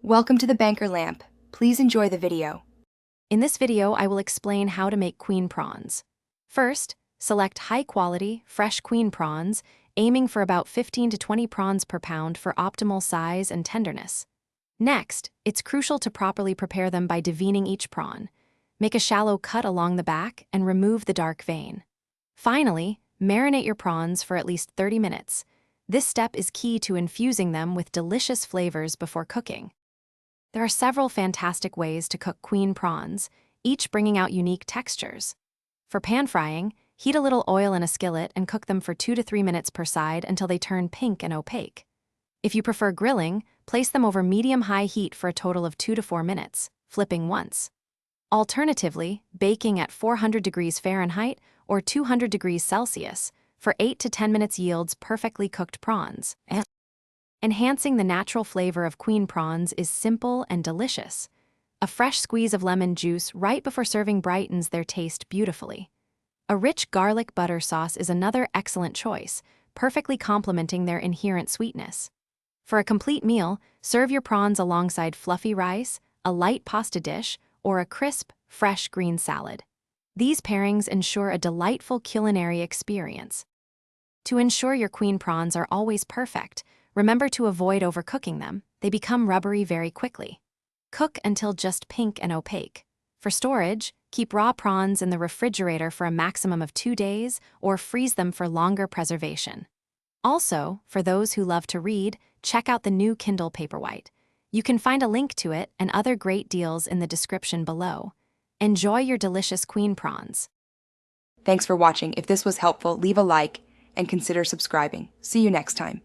Welcome to the Banker Lamp. Please enjoy the video. In this video, I will explain how to make queen prawns. First, select high-quality, fresh queen prawns, aiming for about 15 to 20 prawns per pound for optimal size and tenderness. Next, it's crucial to properly prepare them by deveining each prawn. Make a shallow cut along the back and remove the dark vein. Finally, marinate your prawns for at least 30 minutes. This step is key to infusing them with delicious flavors before cooking. There are several fantastic ways to cook queen prawns, each bringing out unique textures. For pan frying, heat a little oil in a skillet and cook them for 2 to 3 minutes per side until they turn pink and opaque. If you prefer grilling, place them over medium-high heat for a total of 2 to 4 minutes, flipping once. Alternatively, baking at 400 degrees Fahrenheit or 200 degrees Celsius for 8 to 10 minutes yields perfectly cooked prawns. Enhancing the natural flavor of queen prawns is simple and delicious. A fresh squeeze of lemon juice right before serving brightens their taste beautifully. A rich garlic butter sauce is another excellent choice, perfectly complementing their inherent sweetness. For a complete meal, serve your prawns alongside fluffy rice, a light pasta dish, or a crisp, fresh green salad. These pairings ensure a delightful culinary experience. To ensure your queen prawns are always perfect, remember to avoid overcooking them. They become rubbery very quickly. Cook until just pink and opaque. For storage, keep raw prawns in the refrigerator for a maximum of 2 days or freeze them for longer preservation. Also, for those who love to read, check out the new Kindle Paperwhite. You can find a link to it and other great deals in the description below. Enjoy your delicious queen prawns. Thanks for watching. If this was helpful, leave a like and consider subscribing. See you next time.